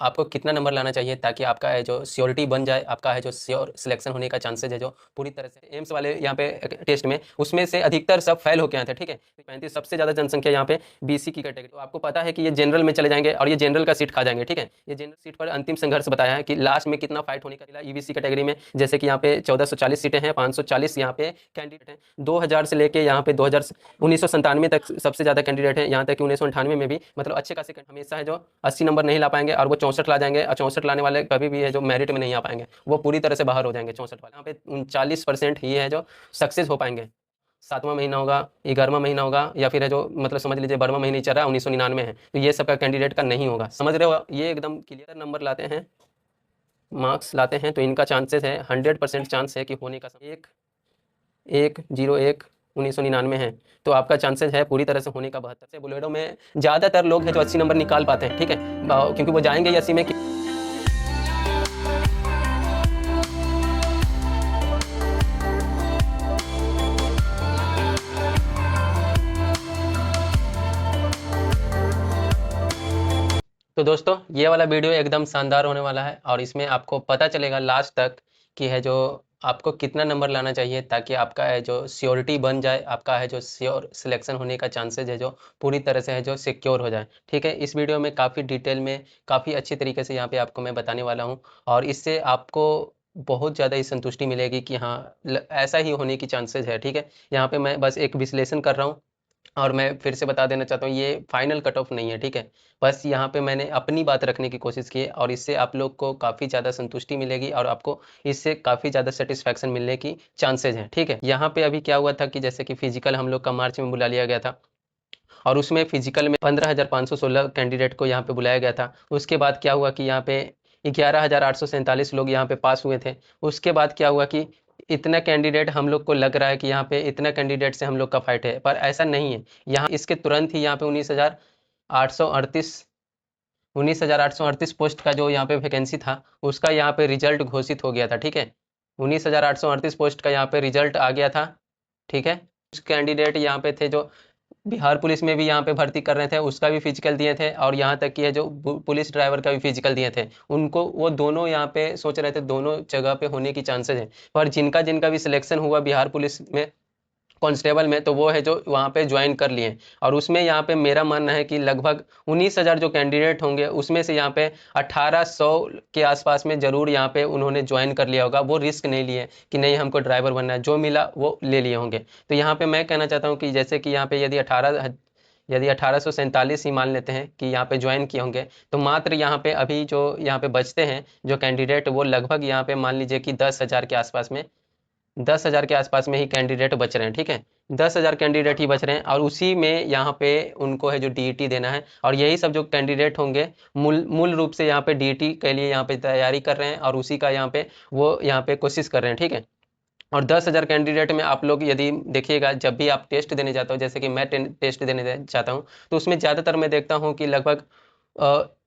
आपको कितना नंबर लाना चाहिए ताकि आपका है जो श्योरिटी बन जाए, आपका है जो श्योर सिलेक्शन होने का चांसेज है जो पूरी तरह से एम्स वाले यहाँ पे टेस्ट में उसमें से अधिकतर सब फेल होके आए थे। ठीक है, 35 सबसे ज़्यादा जनसंख्या यहाँ पे बीसी की कैटेगरी। तो आपको पता है कि ये जनरल में चले जाएंगे और ये जनरल का सीट खा जाएंगे। ठीक है, ये जनरल सीट पर अंतिम संघर्ष बताया है कि लास्ट में कितना फाइट होने का मिला ईबीसी कैटेगरी में। जैसे कि यहाँ पे 1440 सीटें हैं, 540 यहाँ पे कैंडिडेट हैं। 2000 से लेके यहाँ पे 1997 तक सबसे ज़्यादा कैंडिडेट हैं। यहाँ तक कि 1998 में भी मतलब अच्छे खासे हमेशा है जो 80 नंबर नहीं ला पाएंगे और वो 64 ला जाएंगे, और 64 लाने वाले कभी भी है जो मेरिट में नहीं आ पाएंगे, वो पूरी तरह से बाहर हो जाएंगे 64 वाले। यहाँ पे 39% ही है जो सक्सेस हो पाएंगे। 7वां महीना होगा, 11वां महीना होगा, या फिर है जो मतलब समझ लीजिए 12वां महीना ही चल रहा है, 1999 है, तो ये सबका कैंडिडेट का नहीं होगा। समझ रहे हो, ये एकदम क्लियर नंबर लाते हैं, मार्क्स लाते हैं, तो इनका चांसेस है 100% चांस है कि होने का 1101/1999 है, तो आपका चांसेस है पूरी तरह से होने का 72 से। बोलेरो में ज़्यादातर लोग है जो 80 नंबर निकाल पाते हैं। ठीक है, क्योंकि वो जाएंगे 80 में। तो दोस्तों ये वाला वीडियो एकदम शानदार होने वाला है और इसमें आपको पता चलेगा लास्ट तक कि है जो आपको कितना नंबर लाना चाहिए ताकि आपका है जो श्योरिटी बन जाए, आपका है जो श्योर सिलेक्शन होने का चांसेज है जो पूरी तरह से है जो सिक्योर हो जाए। ठीक है, इस वीडियो में काफ़ी डिटेल में काफ़ी अच्छी तरीके से यहाँ पे आपको मैं बताने वाला हूँ और इससे आपको बहुत ज़्यादा ही संतुष्टि मिलेगी कि हाँ ऐसा ही होने की चांसेज है। ठीक है, यहाँ पे मैं बस एक विश्लेषण कर रहा हूँ और मैं फिर से बता देना चाहता हूँ ये फाइनल कट ऑफ नहीं है। ठीक है, बस यहाँ पे मैंने अपनी बात रखने की कोशिश की है और इससे आप लोग को काफ़ी ज़्यादा संतुष्टि मिलेगी और आपको इससे काफ़ी ज़्यादा सेटिस्फैक्शन मिलने की चांसेज हैं। ठीक है, यहाँ पे अभी क्या हुआ था कि जैसे कि फिजिकल हम लोग का मार्च में बुला लिया गया था और उसमें फिजिकल में 15,516 कैंडिडेट को यहाँ पे बुलाया गया था। उसके बाद क्या हुआ कि यहाँ पे 11,847 लोग यहाँ पे पास हुए थे। उसके बाद क्या हुआ कि इतना कैंडिडेट हम लोग को लग रहा है कि यहाँ पे इतना कैंडिडेट से हम लोग का फाइट है, पर ऐसा नहीं है। यहाँ इसके तुरंत ही यहाँ पे 19,838 पोस्ट का जो यहाँ पे वैकेंसी था उसका यहाँ पे रिजल्ट घोषित हो गया था। ठीक है, 19,838 पोस्ट का यहाँ पे रिजल्ट आ गया था। ठीक है, कुछ कैंडिडेट यहाँ पे थे जो बिहार पुलिस में भी यहाँ पे भर्ती कर रहे थे, उसका भी फिजिकल दिए थे और यहाँ तक कि है जो पुलिस ड्राइवर का भी फिजिकल दिए थे, उनको वो दोनों यहाँ पे सोच रहे थे दोनों जगह पे होने की चांसेस है। पर जिनका जिनका भी सिलेक्शन हुआ बिहार पुलिस में कांस्टेबल में, तो वो है जो वहाँ पे ज्वाइन कर लिए और उसमें यहाँ पे मेरा मानना है कि लगभग 19,000 जो कैंडिडेट होंगे उसमें से यहाँ पे 1800 के आसपास में जरूर यहाँ पे उन्होंने ज्वाइन कर लिया होगा। वो रिस्क नहीं लिए कि नहीं हमको ड्राइवर बनना है, जो मिला वो ले लिए होंगे। तो यहाँ पे मैं कहना चाहता हूँ कि जैसे कि यहाँ पे यदि 1847 ही मान लेते हैं कि यहाँ पे ज्वाइन किए होंगे, तो मात्र यहाँ पे अभी जो यहाँ पे बचते हैं जो कैंडिडेट, वो लगभग यहाँ पे मान लीजिए कि 10,000 के आसपास में ही कैंडिडेट बच रहे हैं। ठीक है, 10,000 कैंडिडेट ही बच रहे हैं और उसी में यहाँ पे उनको है जो डीईटी देना है और यही सब जो कैंडिडेट होंगे मूल रूप से यहाँ पे डीईटी के लिए यहाँ पे तैयारी कर रहे हैं और उसी का यहाँ पे वो यहाँ पे कोशिश कर रहे हैं। ठीक है, और 10,000 कैंडिडेट में आप लोग यदि देखिएगा जब भी आप टेस्ट देने जाते हो, जैसे कि मैं टेस्ट देने जाता हूँ, तो उसमें ज़्यादातर मैं देखता हूँ कि लगभग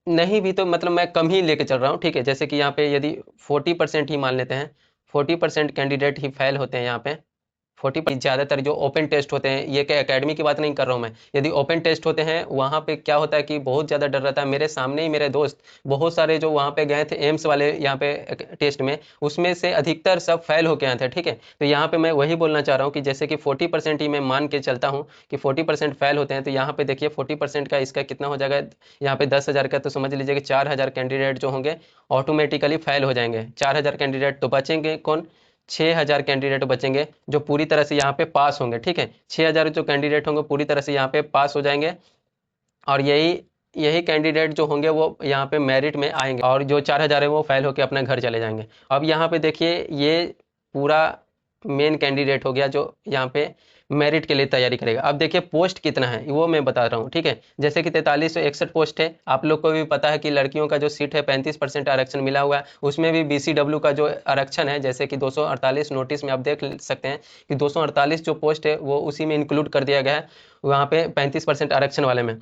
नहीं भी तो मतलब मैं कम ही लेके चल रहा हूँ। ठीक है, जैसे कि यहाँ पे यदि 40% ही मान लेते हैं, 40% कैंडिडेट ही फेल होते हैं यहाँ पे। 40 ज़्यादातर जो ओपन टेस्ट होते हैं, ये क्या एकेडमी की बात नहीं कर रहा हूँ मैं, यदि ओपन टेस्ट होते हैं वहाँ पे क्या होता है कि बहुत ज़्यादा डर रहता है। मेरे सामने ही मेरे दोस्त बहुत सारे जो वहाँ पे गए थे एम्स वाले यहाँ पे टेस्ट में, उसमें से अधिकतर सब फेल होके आए थे। ठीक है, तो यहाँ पे मैं वही बोलना चाह रहा हूँ कि जैसे कि 40% ही मैं मान के चलता हूँ कि 40% फेल होते हैं, तो यहाँ पे देखिए 40% का इसका कितना हो जाएगा यहाँ पे 10,000 का, तो समझ लीजिए कि 4,000 कैंडिडेट जो होंगे ऑटोमेटिकली फेल हो जाएंगे। 4,000 कैंडिडेट तो बचेंगे कौन, 6,000 कैंडिडेट बचेंगे जो पूरी तरह से यहाँ पे पास होंगे। ठीक है, 6,000 जो कैंडिडेट होंगे पूरी तरह से यहाँ पे पास हो जाएंगे और यही यही कैंडिडेट जो होंगे वो यहाँ पे मेरिट में आएंगे और जो 4,000 है वो फेल होकर अपने घर चले जाएंगे। अब यहाँ पे देखिए ये पूरा मेन कैंडिडेट हो गया जो यहाँ पे मेरिट के लिए तैयारी करेगा। अब देखिए पोस्ट कितना है वो मैं बता रहा हूँ। ठीक है, जैसे कि 4361 पोस्ट है। आप लोग को भी पता है कि लड़कियों का जो सीट है 35% आरक्षण मिला हुआ है, उसमें भी बीसीडब्ल्यू का जो आरक्षण है, जैसे कि 248 नोटिस में आप देख सकते हैं कि 248 जो पोस्ट है वो उसी में इंक्लूड कर दिया गया है वहाँ पे 35% आरक्षण वाले में।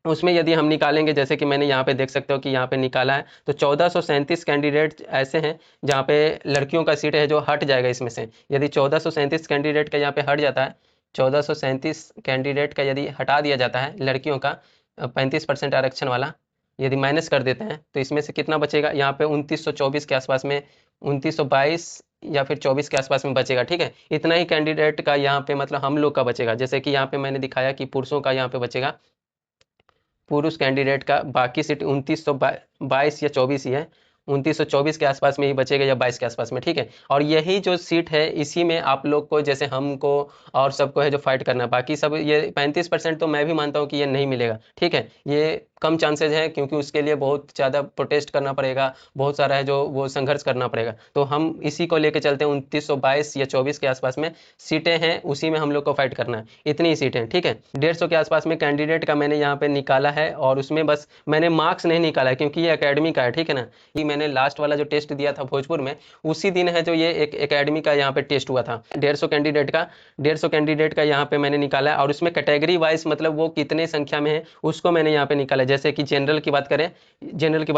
उसमें यदि हम निकालेंगे, जैसे कि मैंने यहाँ पे देख सकते हो कि यहाँ पे निकाला है, तो 1437 कैंडिडेट ऐसे हैं जहाँ पे लड़कियों का सीट है जो हट जाएगा इसमें से। यदि 1437 कैंडिडेट का यहाँ पे हट जाता है, 1437 कैंडिडेट का यदि हटा दिया जाता है लड़कियों का 35% आरक्षण वाला, यदि माइनस कर देते हैं तो इसमें से कितना बचेगा, यहाँ पे 2924 के आसपास में, 2922 या फिर 24 के आसपास में बचेगा। ठीक है, इतना ही कैंडिडेट का यहाँ पे मतलब हम लोग का बचेगा। जैसे कि यहाँ पे मैंने दिखाया कि पुरुषों का यहाँ पे बचेगा, पुरुष कैंडिडेट का बाकी सीट 2922 या 24 ही है, 2924 के आसपास में ही बचेगा या 22 के आसपास में। ठीक है, और यही जो सीट है इसी में आप लोग को, जैसे हमको और सबको है जो फाइट करना है, बाकी सब ये 35% तो मैं भी मानता हूँ कि ये नहीं मिलेगा। ठीक है, ये कम चांसेज है क्योंकि उसके लिए बहुत ज़्यादा प्रोटेस्ट करना पड़ेगा, बहुत सारा है जो वो संघर्ष करना पड़ेगा। तो हम इसी को लेके चलते हैं, 2922 या 24 के आसपास में सीटें हैं, उसी में हम लोग को फाइट करना है, इतनी ही सीटें। ठीक है, 150 के आसपास में कैंडिडेट का मैंने यहाँ पे निकाला है, और उसमें बस मैंने मार्क्स नहीं निकाला है क्योंकि ये एकेडमी का है। ठीक है ना, ये मैंने लास्ट वाला जो टेस्ट दिया था भोजपुर में, उसी दिन है जो ये एक एकेडमी का यहाँ पे टेस्ट हुआ था। 150 कैंडिडेट का यहाँ पे मैंने निकाला है, और उसमें कैटेगरी वाइज मतलब वो कितने संख्या में है उसको मैंने यहाँ पे निकाला है। जैसे कि जनरल की बात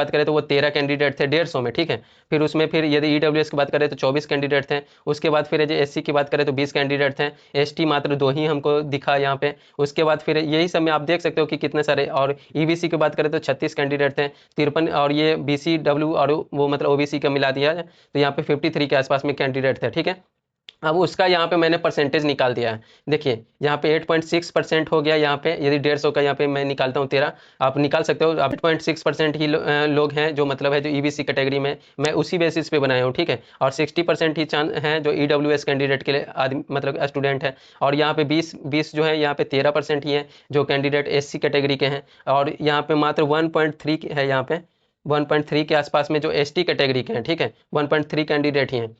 करें तो वो 13 कैंडिडेट थे 150 में। ठीक है, फिर उसमें फिर यदि ईडब्ल्यूएस की बात करें तो 24 कैंडिडेट थे। उसके बाद फिर एससी की बात करें तो 20 कैंडिडेट थे। एसटी मात्र 2 ही हमको दिखा यहाँ पे। उसके बाद फिर यही सब में आप देख सकते हो कि कितने सारे, और ईबीसी की बात करें तो 36 कैंडिडेट थे, 53, और ये बीसीडब्ल्यू और वो मतलब ओबीसी का मिला दिया है तो यहाँ पे 53 के आसपास में कैंडिडेट थे। ठीक है, अब उसका यहाँ पे मैंने परसेंटेज निकाल दिया है। देखिए यहाँ पे 8.6% हो गया। यहाँ पे यदि 150 का यहाँ पे मैं निकालता हूँ 13, आप निकाल सकते हो। अब 8.6% ही लोग हैं जो मतलब है जो ईबीसी कैटेगरी में, मैं उसी बेसिस पे बनाया हूँ। ठीक है, और 60% ही चांस हैं जो ईडब्ल्यूएस कैंडिडेट के लिए आदमी मतलब स्टूडेंट है, और यहाँ पे 20 जो है, यहाँ पे 13% ही है जो कैंडिडेट एससी कैटेगरी के हैं, और यहाँ पे मात्र 1.3 है, यहाँ पे 1.3 के आसपास में जो एसटी कैटेगरी के हैं। ठीक है, 1.3 कैंडिडेट ही हैं,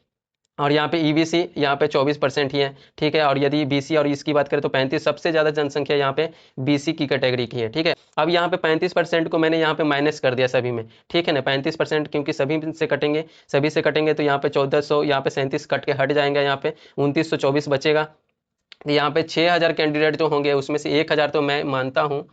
और यहाँ पे ईबीसी यहाँ पे 24% ही है। ठीक है, और यदि बीसी और इसकी बात करें तो 35, सबसे ज़्यादा जनसंख्या यहाँ पे बीसी की कैटेगरी की है। ठीक है, अब यहाँ पे 35% को मैंने यहाँ पे माइनस कर दिया सभी में। ठीक है ना, 35% क्योंकि सभी से कटेंगे तो यहाँ पे 1400, यहाँ पे 37 कट के हट जाएंगे, यहाँ पे 2924 बचेगा। यहाँ पे 6000 कैंडिडेट जो होंगे उसमें से 1000 तो मैं मानता हूँ,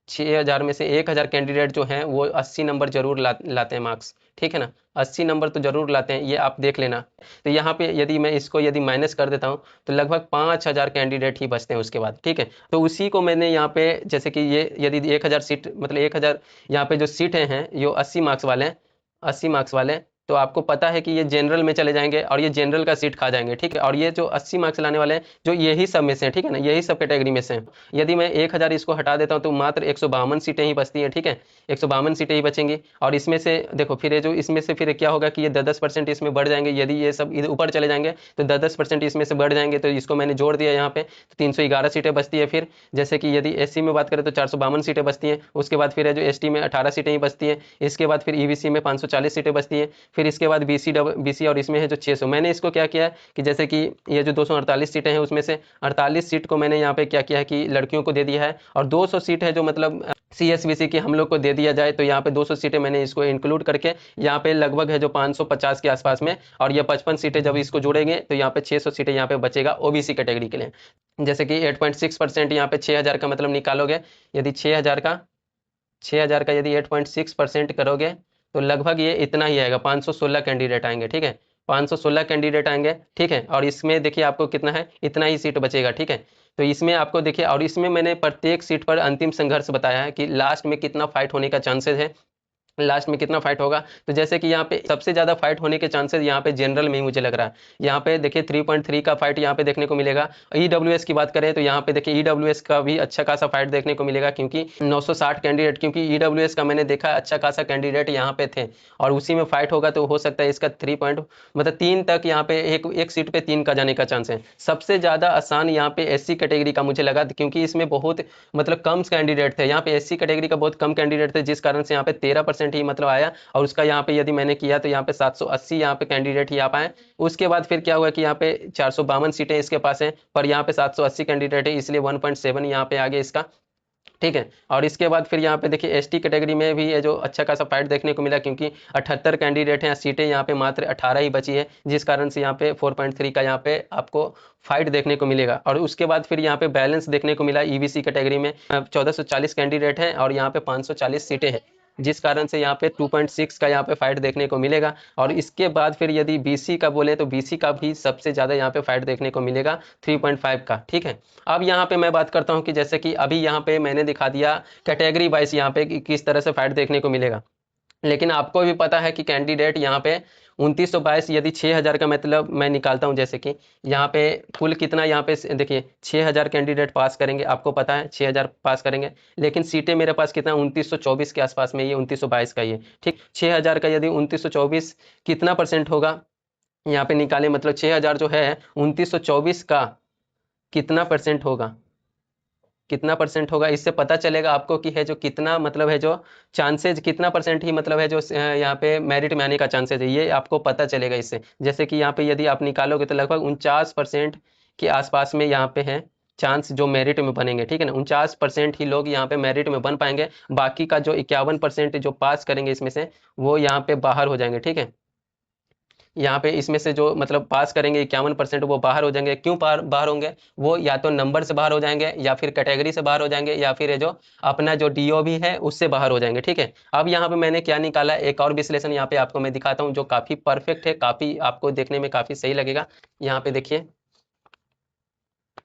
6000 में से 1000 कैंडिडेट जो हैं वो 80 नंबर जरूर लाते हैं मार्क्स। ठीक है ना, 80 नंबर तो जरूर लाते हैं, ये आप देख लेना। तो यहाँ पे यदि मैं इसको यदि माइनस कर देता हूँ तो लगभग 5000 कैंडिडेट ही बचते हैं उसके बाद। ठीक है, तो उसी को मैंने यहाँ पे, जैसे कि ये यदि 1000 सीट मतलब 1000 यहाँ पे जो सीटें हैं ये 80 मार्क्स वाले हैं, 80 मार्क्स वाले, तो आपको पता है कि ये जनरल में चले जाएंगे और ये जनरल का सीट खा जाएंगे। ठीक है, और ये जो 80 मार्क्स लाने वाले हैं जो यही सब में से हैं। ठीक है ना, यही सब कैटेगरी में से हैं। यदि मैं 1000 इसको हटा देता हूँ तो मात्र 152 सीटें ही बचती हैं। ठीक है, 152 सीटें ही बचेंगी, और इसमें से देखो फिर ये जो इसमें से फिर क्या होगा कि ये 10% इसमें बढ़ जाएंगे। यदि ये सब इधर ऊपर चले जाएंगे तो 10% इसमें से बढ़ जाएंगे, तो इसको मैंने जोड़ दिया यहाँ पे, तो 311 सीटें बचती है। फिर जैसे कि यदि एससी में बात करें तो 452 सीटें बचती हैं। उसके बाद फिर है जो एसटी में 18 सीटें ही बचती हैं। इसके बाद फिर ईबीसी में 540 सीटें बचती हैं। फिर इसके बाद बीसी और इसमें है जो 600। मैंने इसको क्या किया है कि जैसे कि ये जो 248 सीटें हैं उसमें से 48 सीट को मैंने यहाँ पे क्या किया है कि लड़कियों को दे दिया है, और 200 सीट है जो मतलब CSBC की हम लोग को दे दिया जाए, तो यहाँ पे 200 सीटें मैंने इसको इंक्लूड करके यहाँ पे लगभग है जो 550 के आसपास में, और ये 55 सीटें जब इसको जोड़ेंगे तो यहाँ पे 600 सीटें यहाँ पे बचेगा ओबीसी कैटेगरी के लिए। जैसे कि 8.6% यहाँ पे 6000 का मतलब निकालोगे, यदि 6000 का यदि 8.6% करोगे तो लगभग ये इतना ही आएगा, 516 कैंडिडेट आएंगे। ठीक है, 516 कैंडिडेट आएंगे। ठीक है, और इसमें देखिए आपको कितना है, इतना ही सीट बचेगा। ठीक है, तो इसमें आपको देखिए, और इसमें मैंने प्रत्येक सीट पर अंतिम संघर्ष बताया है कि लास्ट में कितना फाइट होने का चांसेस है, लास्ट में कितना फाइट होगा। तो जैसे कि यहाँ पे सबसे ज़्यादा फाइट होने के चांसेस यहाँ पे जनरल में ही मुझे लग रहा है। यहाँ पे देखिए 3.3 का फाइट यहाँ पे देखने को मिलेगा। ईडब्ल्यूएस की बात करें तो यहाँ पे देखिए ईडब्ल्यूएस का भी अच्छा खासा फाइट देखने को मिलेगा, क्योंकि 960 कैंडिडेट, क्योंकि ईडब्ल्यूएस का मैंने देखा अच्छा खासा कैंडिडेट यहाँ पे थे, और उसी में फाइट होगा तो हो सकता है इसका 3 तक यहाँ पे एक सीट पे 3 का जाने का चांस है। सबसे ज़्यादा आसान यहाँ पे एससी कैटेगरी का मुझे लगा, क्योंकि इसमें बहुत मतलब कम कैंडिडेट थे। यहाँ पे एससी कैटेगरी का बहुत कम कैंडिडेट थे, जिस कारण से यहाँ पे 13% ही मतलब आया, और उसका यहाँ पे यदि मैंने किया तो यहाँ पे 780 यहाँ पे कैंडिडेट ही आ पाए। उसके बाद फिर क्या हुआ कि यहाँ पे 452 सीटें इसके पास हैं, पर यहाँ पे 780 कैंडिडेट है, इसलिए 1.7 यहाँ पे आ गया इसका। ठीक है, और इसके बाद फिर यहाँ पे देखिए एसटी कैटेगरी में भी है जो अच्छा खासा फाइट देखने को मिला, क्योंकि 78 कैंडिडेट हैं, सीटें यहाँ पे मात्र 18 ही बची है, जिस कारण से यहाँ पे 4.3 का यहाँ पे आपको फाइट देखने को मिलेगा। और उसके बाद फिर यहाँ पे बैलेंस देखने को मिला ईबीसी कैटेगरी में 1440 कैंडिडेट हैं और यहाँ पे 540 सीटें हैं। जिस कारण से यहाँ पे 2.6 का यहाँ पे फाइट देखने को मिलेगा। और इसके बाद फिर यदि बीसी का बोले तो बीसी का भी सबसे ज़्यादा यहाँ पे फाइट देखने को मिलेगा 3.5 का, ठीक है। अब यहाँ पे मैं बात करता हूँ कि जैसे कि अभी यहाँ पे मैंने दिखा दिया कैटेगरी वाइज यहाँ पे कि किस तरह से फाइट देखने को मिलेगा, लेकिन आपको भी पता है कि कैंडिडेट यहाँ पे 2922 यदि 6000 का मतलब मैं निकालता हूँ, जैसे कि यहाँ पे कुल कितना यहाँ पे देखिए 6000 कैंडिडेट पास करेंगे, आपको पता है 6000 पास करेंगे, लेकिन सीटें मेरे पास कितना 2924 के आसपास में, ये 2922 का ये, ठीक। 6000 का यदि 2924 कितना परसेंट होगा यहाँ पे निकाले, मतलब 6000 जो है 2924 का कितना परसेंट होगा, कितना परसेंट होगा, इससे पता चलेगा आपको कि है जो कितना मतलब है जो चांसेज कितना परसेंट ही मतलब है जो यहाँ पे मेरिट में आने का चांसेज है, ये आपको पता चलेगा इससे। जैसे कि यहाँ पे यदि आप निकालोगे तो लगभग 49% के आसपास में यहाँ पे है चांस जो मेरिट में बनेंगे, ठीक है ना। 49% ही लोग यहाँ पे मेरिट में बन पाएंगे, बाकी का जो 51% जो पास करेंगे इसमें से वो यहाँ पे बाहर हो जाएंगे, ठीक है। यहाँ पे इसमें से जो मतलब पास करेंगे 51% वो बाहर हो जाएंगे। क्यों बाहर होंगे, वो या तो नंबर से बाहर हो जाएंगे, या फिर कैटेगरी से बाहर हो जाएंगे, या फिर ये जो अपना जो डीओ भी है उससे बाहर हो जाएंगे, ठीक है। अब यहाँ पे मैंने क्या निकाला, एक और विश्लेषण यहाँ पे आपको मैं दिखाता हूँ जो काफी परफेक्ट है, काफी आपको देखने में काफी सही लगेगा। यहाँ पे देखिए,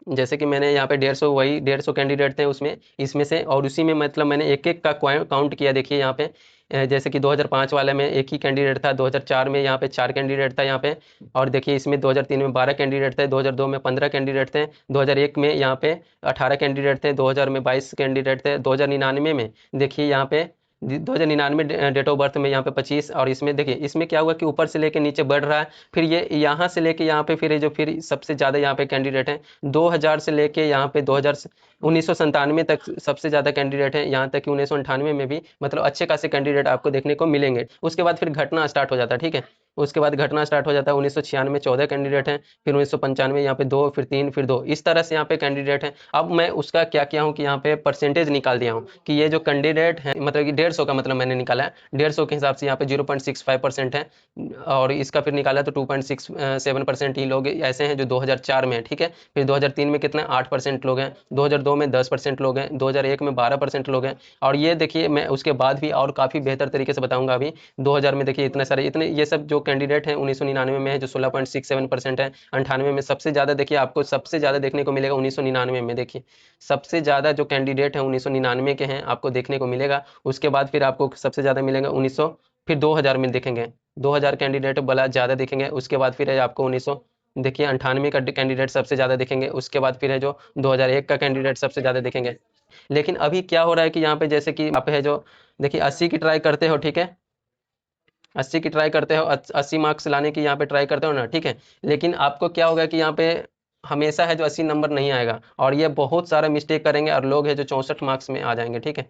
जैसे कि मैंने यहाँ पे 150 वही 150 कैंडिडेट थे उसमें, इसमें से, और उसी में मतलब मैंने एक एक का काउंट किया। देखिए यहाँ पे जैसे कि 2005 वाले में एक ही कैंडिडेट था, 2004 में यहाँ पे 4 कैंडिडेट था यहाँ पे, और देखिए इसमें 2003 में 12 कैंडिडेट थे, 2002 में 15 कैंडिडेट थे, 2001 में यहाँ पे 18 कैंडिडेट थे, 2000 में 22 कैंडिडेट थे, 2099 में देखिए यहाँ पे 2099 डेट ऑफ बर्थ में यहाँ पे 25, और इसमें देखिए इसमें क्या हुआ कि ऊपर से लेके नीचे बढ़ रहा है, फिर ये यहाँ से लेके यहाँ पे फिर ये जो फिर सबसे ज़्यादा यहाँ पे कैंडिडेट हैं 2000 से लेके यहाँ पे 1997 तक सबसे ज़्यादा कैंडिडेट हैं, यहाँ तक कि 1998 में भी मतलब अच्छे खासे कैंडिडेट आपको देखने को मिलेंगे। उसके बाद फिर घटना स्टार्ट हो जाता है, ठीक है। उसके बाद घटना स्टार्ट हो जाता है, 1996 में 14 कैंडिडेट हैं, फिर 1995 यहाँ पे 2, फिर 3, फिर 2, इस तरह से यहाँ पे कैंडिडेट हैं। अब मैं उसका क्या किया हूँ कि यहाँ पे परसेंटेज निकाल दिया हूँ कि ये जो कैंडिडेट है मतलब कि 150 का मतलब मैंने निकाला है, 150 के हिसाब से यहाँ पे 0.65% है, और इसका फिर निकाला तो 2.67% ही लोग ऐसे हैं जो 2004 में है, ठीक है। फिर 2003 में कितना 8% लोग हैं, 2002 में 10% लोग हैं, 2001 में 12% लोग हैं, और ये देखिए मैं उसके बाद भी और काफ़ी बेहतर तरीके से बताऊंगा। अभी 2000 में देखिए इतने सारे इतने ये सब जो कैंडिडेट हैं 1999 में है जो 16.67% है, 98 में सबसे ज़्यादा देखिए आपको सबसे ज़्यादा देखने को मिलेगा 1999 में। देखिए सबसे ज़्यादा जो कैंडिडेट है 1999 के हैं आपको देखने को मिलेगा। उसके बाद फिर आपको सबसे ज़्यादा मिलेगा 1900, फिर 2000 में देखेंगे 2000 कैंडिडेट बड़ा ज़्यादा दिखेंगे। उसके बाद फिर है आपको 1900 देखिए 98 का कैंडिडेट सबसे ज़्यादा दिखेंगे। उसके बाद फिर है जो 2001 का कैंडिडेट सबसे ज़्यादा दिखेंगे। लेकिन अभी क्या हो रहा है कि यहाँ पे जैसे कि आप है जो देखिए 80 की ट्राई करते हो, ठीक है, 80 की ट्राई करते हो, 80 मार्क्स लाने की यहाँ पे ट्राई करते हो ना, ठीक है। लेकिन आपको क्या होगा कि यहाँ पे हमेशा है जो 80 नंबर नहीं आएगा, और ये बहुत सारा मिस्टेक करेंगे और लोग है जो 64 मार्क्स में आ जाएंगे, ठीक है,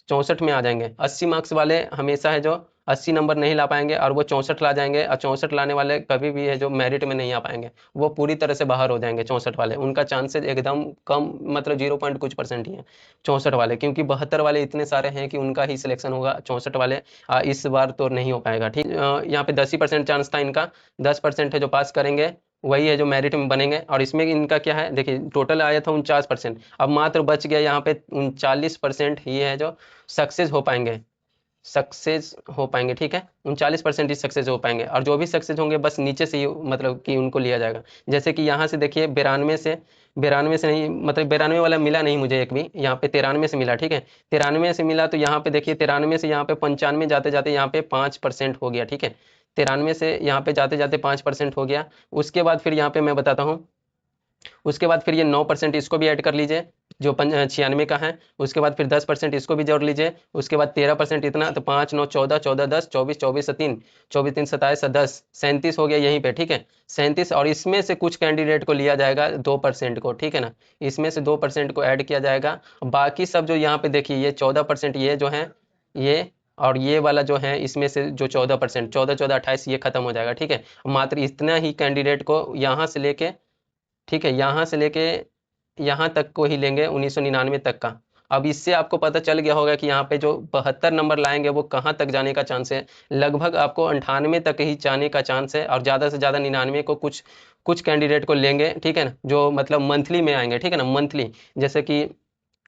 64 में आ जाएंगे। 80 मार्क्स वाले हमेशा है जो 80 नंबर नहीं ला पाएंगे, और वो 64 ला जाएंगे, और 64 लाने वाले कभी भी है जो मेरिट में नहीं आ पाएंगे, वो पूरी तरह से बाहर हो जाएंगे। 64 वाले उनका चांसेस एकदम कम मतलब 0 पॉइंट कुछ परसेंट ही है 64 वाले, क्योंकि 72 वाले इतने सारे हैं कि उनका ही सिलेक्शन होगा। 64 वाले इस बार तो नहीं हो पाएगा, ठीक। यहाँ पे 10% चांस था इनका, 10% है जो पास करेंगे वही है जो मेरिट में बनेंगे। और इसमें इनका क्या है देखिए टोटल आया था 49%, अब मात्र बच गया यहाँ पे 39% ही है जो सक्सेस हो पाएंगे, सक्सेस हो पाएंगे, ठीक है। 39% ही सक्सेस हो पाएंगे, और जो भी सक्सेस होंगे बस नीचे से ही मतलब कि उनको लिया जाएगा। जैसे कि यहाँ से देखिए 92 से नहीं मतलब 92 वाला मिला नहीं मुझे एक भी, यहाँ पे 93 से मिला, ठीक है। 93 से मिला तो यहाँ पे देखिए 93 से यहाँ पे 95 जाते जाते यहाँ पे 5% हो गया, ठीक है। 93 से यहाँ पे जाते जाते 5% हो गया। उसके बाद फिर यहाँ पे मैं बताता हूँ, उसके बाद फिर ये 9% इसको भी ऐड कर लीजिए जो 96 का है। उसके बाद फिर 10% इसको भी जोड़ लीजिए। उसके बाद 13% इतना, तो 5 9 14 14 10 24 24 से 3 24 3 27 10 37 हो गया यहीं पे, ठीक है 37। और इसमें से कुछ कैंडिडेट को लिया जाएगा 2% को, ठीक है ना, इसमें से 2% को ऐड किया जाएगा। बाकी सब जो यहाँ पे देखिए ये 14% ये जो है ये, और ये वाला जो है इसमें से जो 14% 14 14 28 ये खत्म हो जाएगा, ठीक है। मात्र इतना ही कैंडिडेट को यहाँ से लेके, ठीक है, यहाँ से लेके यहाँ तक को ही लेंगे 1999 तक का। अब इससे आपको पता चल गया होगा कि यहाँ पे जो 72 नंबर लाएंगे वो कहाँ तक जाने का चांस है। लगभग आपको 98 तक ही जाने का चांस है, और ज़्यादा से ज़्यादा 99 को कुछ कुछ कैंडिडेट को लेंगे, ठीक है ना, जो मतलब मंथली में आएंगे, ठीक है ना, मंथली जैसे कि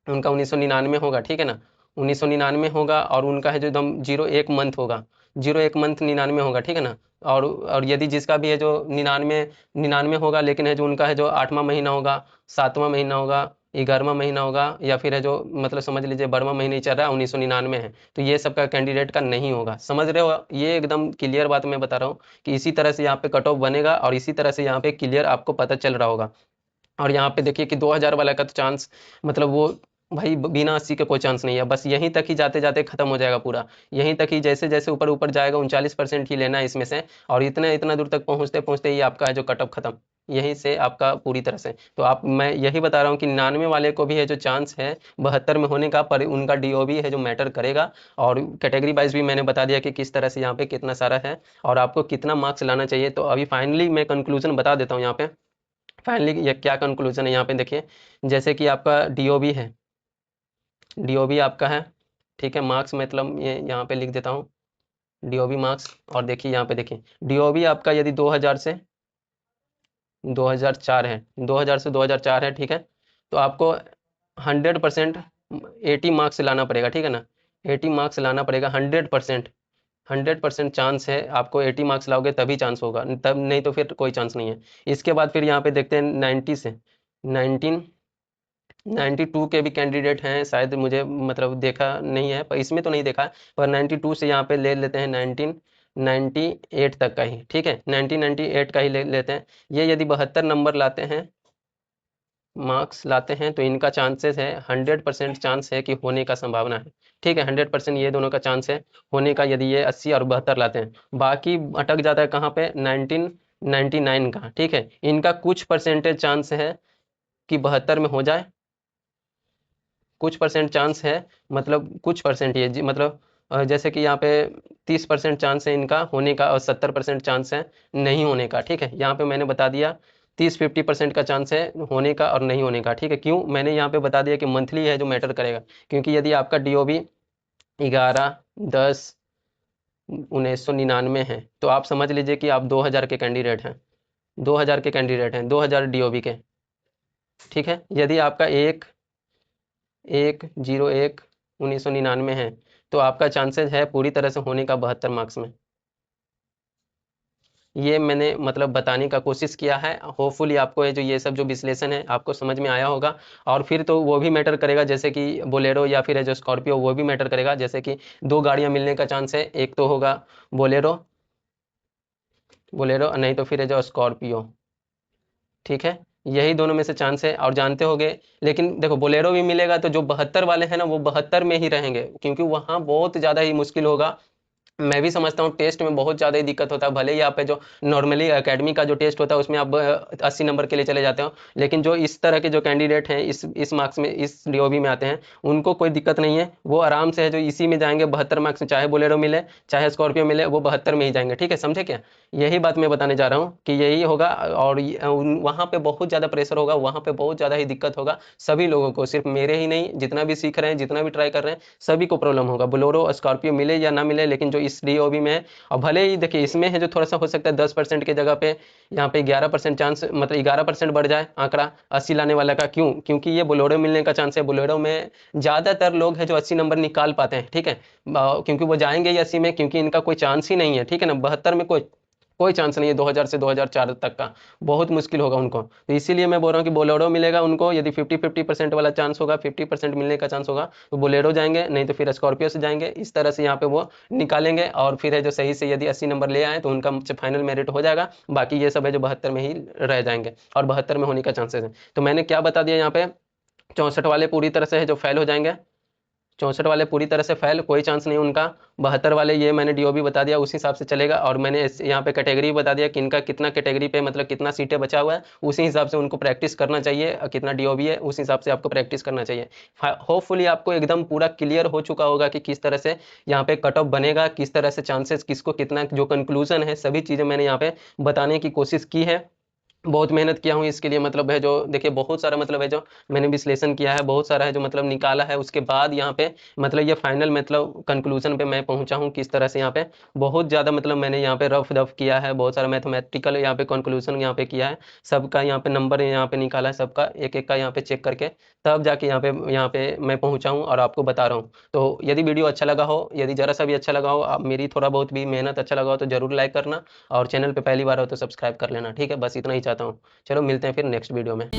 उनका 1999 होगा, ठीक है ना, 1999 होगा, और उनका है जो एकदम 01 मंथ होगा, 01 मंथ 99 होगा, ठीक है ना। और यदि जिसका भी है जो 99 होगा, लेकिन है जो उनका है जो 8वां महीना होगा, 7वां महीना होगा, 11वां महीना होगा, या फिर है जो मतलब समझ लीजिए 12वां महीना ही चल रहा है, 1999 है, तो ये सबका कैंडिडेट का नहीं होगा। समझ रहे हो, ये एकदम क्लियर बात मैं बता रहा हूँ कि इसी तरह से यहाँ पे कट ऑफ बनेगा, और इसी तरह से यहाँ पे क्लियर आपको पता चल रहा होगा। और यहाँ पे देखिए कि 2000 वाला का तो चांस मतलब वो भाई बिना 80 के कोई चांस नहीं है, बस यहीं तक ही जाते जाते खत्म हो जाएगा पूरा, यहीं तक ही, जैसे जैसे ऊपर ऊपर जाएगा 39% ही लेना है इसमें से, और इतना इतना दूर तक पहुंचते पहुंचते ही आपका है जो कट ऑफ खत्म, यहीं से आपका पूरी तरह से। तो आप, मैं यही बता रहा हूँ कि 99 वाले को भी है जो चांस है 72 में होने का, पर उनका डीओबी है जो मैटर करेगा, और कैटेगरी वाइज भी मैंने बता दिया कि किस तरह से यहाँ पे कितना सारा है और आपको कितना मार्क्स लाना चाहिए। तो अभी फाइनली मैं कंक्लूजन बता देता हूँ यहाँ पे। फाइनली ये क्या कंक्लूजन है यहाँ पे देखिए, जैसे कि आपका डीओबी है, डीओबी आपका है, ठीक है, मार्क्स मतलब ये यहाँ पे लिख देता हूँ डीओबी मार्क्स। और देखिए यहाँ पे देखिए डीओबी आपका यदि 2000 से 2004 है, 2000 से 2004 है, ठीक है, तो आपको 100% 80 मार्क्स लाना पड़ेगा, ठीक है ना, 80 मार्क्स लाना पड़ेगा 100%, 100% चांस है आपको 80 मार्क्स लाओगे तभी चांस होगा, तब नहीं तो फिर कोई चांस नहीं है। इसके बाद फिर यहाँ पे देखते हैं 90 से 19 92 के भी कैंडिडेट हैं शायद, मुझे मतलब देखा नहीं है, पर इसमें तो नहीं देखा है, पर 92 से यहाँ पे ले लेते हैं 1998 तक का ही, ठीक है, 1998 का ही ले लेते हैं। ये यदि 72 नंबर लाते हैं, मार्क्स लाते हैं, तो इनका चांसेस है 100% चांस है कि होने का संभावना है, ठीक है, 100% ये दोनों का चांस है होने का, यदि ये 80 और 72 लाते हैं। बाकी अटक जाता है कहाँ पे, 1999 का, ठीक है, इनका कुछ परसेंटेज चांस है कि 72 में हो जाए, कुछ परसेंट चांस है, मतलब कुछ परसेंट ये मतलब जैसे कि यहाँ पे 30% चांस है इनका होने का, और 70% चांस है नहीं होने का, ठीक है, यहाँ पे मैंने बता दिया 30-50% का चांस है होने का और नहीं होने का, ठीक है। क्यों मैंने यहाँ पे बता दिया कि मंथली है जो मैटर करेगा, क्योंकि यदि आपका डीओबी 11/10/1999 है, तो आप समझ लीजिए कि आप 2000 के कैंडिडेट हैं, 2000 के कैंडिडेट हैं, 2000 डीओबी के, ठीक है। यदि आपका 1/01/1999 है, तो आपका चांसेस है पूरी तरह से होने का 72 मार्क्स में। ये मैंने मतलब बताने का कोशिश किया है, होपफुली आपको ये सब जो विश्लेषण है आपको समझ में आया होगा। और फिर तो वो भी मैटर करेगा, जैसे कि बोलेरो या फिर है जो स्कॉर्पियो, वो भी मैटर करेगा, जैसे कि दो गाड़ियां मिलने का चांस है, एक तो होगा बोलेरो, बोलेरो नहीं तो फिर है जो स्कॉर्पियो, ठीक है, यही दोनों में से चांस है। और जानते होंगे, लेकिन देखो बोलेरो भी मिलेगा तो जो 72 वाले हैं ना वो 72 में ही रहेंगे, क्योंकि वहां बहुत ज्यादा ही मुश्किल होगा। मैं भी समझता हूँ टेस्ट में बहुत ज़्यादा ही दिक्कत होता है, भले ही आप पे जो नॉर्मली एकेडमी का जो टेस्ट होता है उसमें आप 80 नंबर के लिए चले जाते हो, लेकिन जो इस तरह के जो कैंडिडेट हैं इस मार्क्स में, इस डीओबी में आते हैं, उनको कोई दिक्कत नहीं है, वो आराम से है जो इसी में जाएंगे 72 मार्क्स में, चाहे बोलेरो मिले चाहे स्कॉर्पियो मिले, वो 72 में ही जाएंगे, ठीक है, समझे क्या। यही बात मैं बताने जा रहा हूँ कि यही होगा, और वहाँ पे बहुत ज़्यादा प्रेशर होगा, वहाँ पे बहुत ज़्यादा ही दिक्कत होगा सभी लोगों को, सिर्फ मेरे ही नहीं, जितना भी सीख रहे हैं, जितना भी ट्राई कर रहे हैं, सभी को प्रॉब्लम होगा, बोलेरो स्कॉर्पियो मिले या ना मिले, लेकिन जो इस डीओबी में है, और भले ही देखिए इसमें है जो थोड़ा सा हो सकता है 10% की जगह पे यहाँ पे 11% चांस, मतलब 11% बढ़ जाए आंकड़ा 80 लाने वाला का। क्यों, क्योंकि ये बोलेरो मिलने का चांस है, बोलेरो में ज्यादातर लोग है जो 80 नंबर निकाल पाते हैं, ठीक है, क्योंकि वो जाएंगे ही 80 में, क्योंकि इनका कोई चांस ही नहीं है, ठीक है ना, 72 में कोई कोई चांस नहीं है, 2000 से 2004 तक का बहुत मुश्किल होगा उनको। तो इसीलिए मैं बोल रहा हूँ कि बोलेरो मिलेगा उनको, यदि 50-50% वाला चांस होगा, 50% मिलने का चांस होगा, तो बोलेरो जाएंगे, नहीं तो फिर स्कॉर्पियो से जाएंगे, इस तरह से यहाँ पे वो निकालेंगे। और फिर है जो सही से यदि 80 नंबर ले आए तो उनका फाइनल मेरिट हो जाएगा, बाकी ये सब है जो 72 में ही रह जाएंगे, और 72 में होने का चांसेस है। तो मैंने क्या बता दिया यहाँ पे, 64 वाले पूरी तरह से है जो फेल हो जाएंगे, 64 वाले पूरी तरह से फेल, कोई चांस नहीं उनका। 72 वाले ये मैंने डीओबी बता दिया, उस हिसाब से चलेगा। और मैंने यहाँ पे कैटेगरी बता दिया कि इनका कितना कैटेगरी पे मतलब कितना सीटें बचा हुआ है, उसी हिसाब से उनको प्रैक्टिस करना चाहिए, कितना डीओबी है उस हिसाब से आपको प्रैक्टिस करना चाहिए। होपफुली आपको एकदम पूरा क्लियर हो चुका होगा कि किस तरह से यहाँ पे कट ऑफ बनेगा, किस तरह से चांसेस, किसको कितना, जो कंक्लूजन है, सभी चीज़ें मैंने यहाँ पे बताने की कोशिश की है। बहुत मेहनत किया हूँ इसके लिए, मतलब है जो देखिए बहुत सारा मतलब है जो मैंने विश्लेषण किया है, बहुत सारा है जो मतलब निकाला है, उसके बाद यहाँ पे मतलब ये फाइनल मतलब कंक्लूजन पे मैं पहुंचा हूँ किस तरह से। यहाँ पे बहुत ज़्यादा मतलब मैंने यहाँ पे रफ दफ किया है, बहुत सारा मैथमेटिकल यहाँ पे कंक्लूजन यहाँ पे किया है, सबका यहाँ पे नंबर यहाँ पे निकाला है, सबका एक एक का यहाँ पे चेक करके तब जाके यहाँ पे मैं पहुंचा हूँ और आपको बता रहा हूँ। तो यदि वीडियो अच्छा लगा हो, यदि जरा सा भी अच्छा लगा हो, आप मेरी थोड़ा बहुत भी मेहनत अच्छा लगा हो तो जरूर लाइक करना, और चैनल पे पहली बार हो तो सब्सक्राइब कर लेना, ठीक है, बस इतना ही चाहता हूँ। चलो मिलते हैं फिर नेक्स्ट वीडियो में।